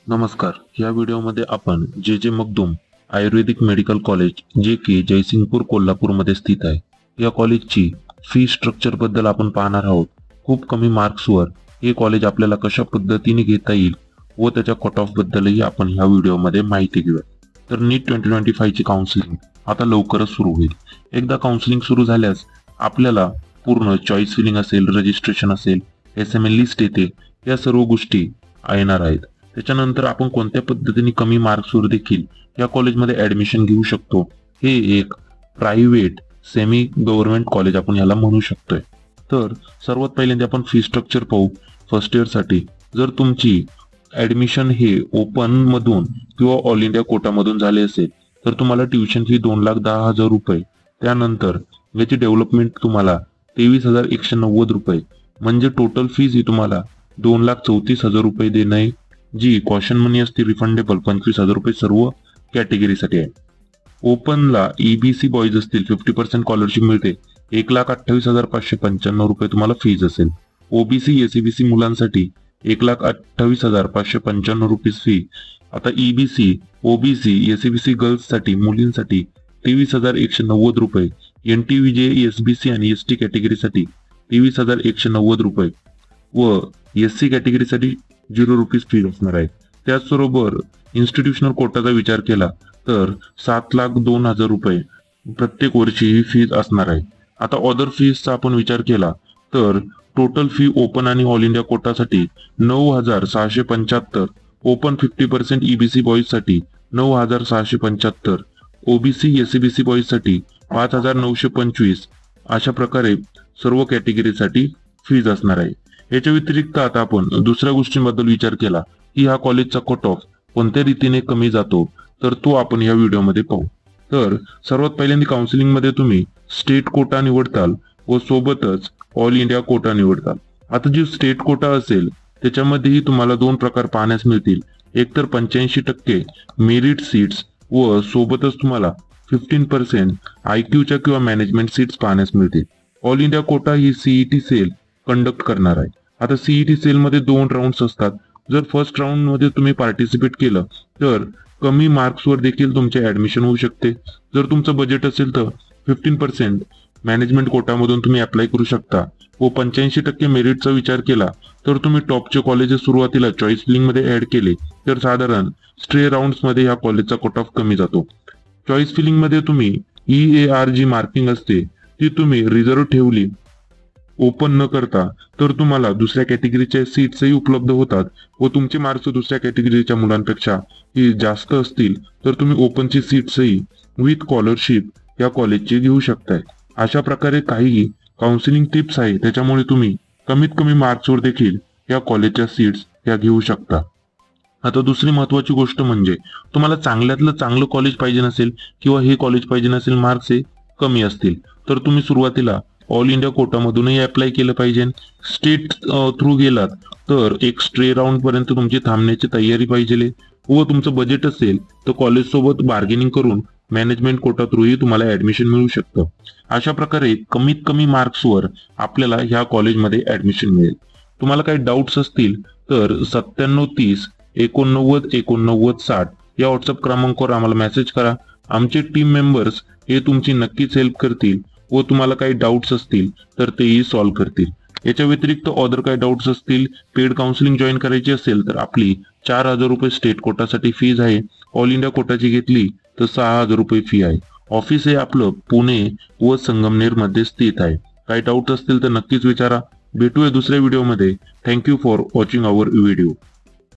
नमस्कार. या व्हिडिओमध्ये आपण जे मखदूम आयुर्वेदिक मेडिकल कॉलेज जे की जयसिंगपूर कोल्हापूरमध्ये स्थित आहे या कॉलेजची फी स्ट्रक्चर बद्दल आपण पाहणार आहोत. खूप कमी मार्क्सवर हे कॉलेज आपल्याला कशा पद्धतीने घेता येईल व त्याच्या कट ऑफ बद्दलही आपण या व्हिडिओमध्ये माहिती घेऊया. तर नीट 2025 ची काउन्सिलिंग आता लवकरच सुरू होईल. एकदा काउन्सिलिंग सुरू झाल्यास आपल्याला पूर्ण चॉईस फिलिंग असेल, रजिस्ट्रेशन असेल, SML लिस्ट येते, या सर्व गोष्टी येणार आहेत. त्याच्यानंतर आपण कोणत्या पद्धतीने कमी मार्क्सवर देखील या कॉलेजमध्ये ऍडमिशन घेऊ शकतो. हे एक प्रायव्हेट सेमी गव्हर्नमेंट कॉलेज आपण याला म्हणू शकतोय. तर सर्वात पहिल्यांदा आपण फी स्ट्रक्चर पाहू. फर्स्ट इयर साठी जर तुमची ऍडमिशन हे ओपन मधून किंवा ऑल इंडिया कोटामधून झाले असेल तर तुम्हाला ट्युशन फी 2,10,000 रुपये. त्यानंतर याची डेव्हलपमेंट तुम्हाला 23,190 रुपये, म्हणजे टोटल फीज ही तुम्हाला 2,34,000 रुपये देणं आहे, जी कॉशन मनी असते रिफंडेबल 25,000 रुपये सर्व कॅटेगरीसाठी आहे. ओपनला EBC बॉईज असतील 50% स्कॉलरशिप मिळते, 1,28,595 रुपये तुम्हाला फीज असेल. OBC SCBC मुलांसाठी 1,28,595 रुपये फी. आता EBC OBC SCBC गर्ल्स साठी मुलींसाठी 23,190 रुपये. NTVJ SBC आणि ST कॅटेगरीसाठी 23,190 रुपये व SC कॅटेगरीसाठी 0 रुपीज फी असणार आहे. त्याचबरोबर इन्स्टिट्यूशनल कोटाचा विचार केला तर 7,02,000 रुपये प्रत्येक वर्षी ही फीज असणार आहे. आता अदर फीजचा आपण विचार केला तर टोटल फी ओपन आणि ऑल इंडिया कोटासाठी 9,675, ओपन 50% EBC बॉईज साठी 9,675, OBC SCBC बॉईज साठी 5,925, अशा प्रकारे सर्व कॅटेगरीसाठी फीज असणार आहे. याच्या व्यतिरिक्त आता आपण दुसऱ्या गोष्टींबद्दल विचार केला की हा कॉलेजचा कट ऑफ कोणत्या रीतीने कमी जातो, तर तो आपण या व्हिडिओमध्ये पाहू. तर सर्वात पहिल्यांदा काउन्सिलिंग मध्ये तुम्ही स्टेट कोटा निवडताल व सोबतच ऑल इंडिया कोटा निवडताल. आता जे स्टेट कोटा असेल त्याच्यामध्येही तुम्हाला दोन प्रकार पाहण्यास मिळतील. एक तर 85% मेरिट सीट्स व सोबतच तुम्हाला 15% IQच्या किंवा मॅनेजमेंट सीट्स पाहण्यास मिळतील. ऑल इंडिया कोटा ही CET सेल कंडक्ट करणार आहे. आता CET सेल मध्ये 2 राऊंड्स असतात. जर फर्स्ट राऊंड मध्ये तुम्ही पार्टिसिपेट केलं तर कमी मार्क्सवर देखील तुमचे ऍडमिशन होऊ शकते. जर तुमचं बजेट असेल तर 15% मॅनेजमेंट कोटामधून तुम्ही अप्लाय करू शकता व 85% मेरिटचा विचार केला तर तुम्ही टॉपचे कॉलेजेस सुरुवातीला चॉईस फिलिंग मध्ये ऍड केले तर साधारण स्ट्रे राऊंड्स मध्ये या कॉलेजचा कट ऑफ कमी जातो. चॉईस फिलिंग मध्ये तुम्ही EAR जी मार्किंग असते ती तुम्ही रिझर्व ठेवली ओपन न करता तर तुम्हाला दुसऱ्या कॅटेगरीच्या सीट्सही उपलब्ध होतात व तुमचे मार्क्स दुसऱ्या कॅटेगरीच्या मुलांपेक्षा जास्त असतील तर तुम्ही ओपनची सीट्सही विथ स्कॉलरशिप या कॉलेजची घेऊ शकताय. अशा प्रकारे काही काउन्सिलिंग टिप्स आहे, त्याच्यामुळे तुम्ही कमीत कमी मार्क्सवर देखील या कॉलेजच्या सीट्स या घेऊ शकता. आता दुसरी महत्वाची गोष्ट म्हणजे तुम्हाला चांगल्यातलं चांगलं कॉलेज पाहिजे नसेल किंवा हे कॉलेज पाहिजे नसेल, मार्क्स हे कमी असतील, तर तुम्ही सुरुवातीला ऑल इंडिया कोटामधूनही अप्लाय केलं पाहिजे. स्टेट थ्रू गेलात तर एक स्ट्रे राऊंड पर्यंत तुमची थांबण्याची तयारी पाहिजे व तुमचं बजेट असेल तर कॉलेज सोबत बार्गेनिंग करून मॅनेजमेंट कोटा थ्रूही तुम्हाला ऍडमिशन मिळू शकतं. अशा प्रकारे कमीत कमी मार्क्सवर आपल्याला ह्या कॉलेजमध्ये ऍडमिशन मिळेल. तुम्हाला काही डाऊट्स असतील तर 9730 89 89 60 या व्हॉट्सअप क्रमांकावर आम्हाला मेसेज करा. आमचे टीम मेंबर्स हे तुमची नक्कीच हेल्प करतील व तुम्हाला काही डाऊट्स असतील तर तेही सॉल्व्ह करतील. याच्या व्यतिरिक्त अदर काही डाऊट्स असतील, पेड काउन्सिलिंग जॉईन करायची असेल तर आपली 4,000 रुपये स्टेट कोटासाठी फीज आहे. ऑल इंडिया कोटाची घेतली तर 6,000 रुपये फी आहे. ऑफिस हे आपलं पुणे व संगमनेर मध्ये स्थित आहे. काही डाऊट असतील तर नक्कीच विचारा. भेटूया दुसऱ्या व्हिडिओमध्ये. Thank you for watching our video.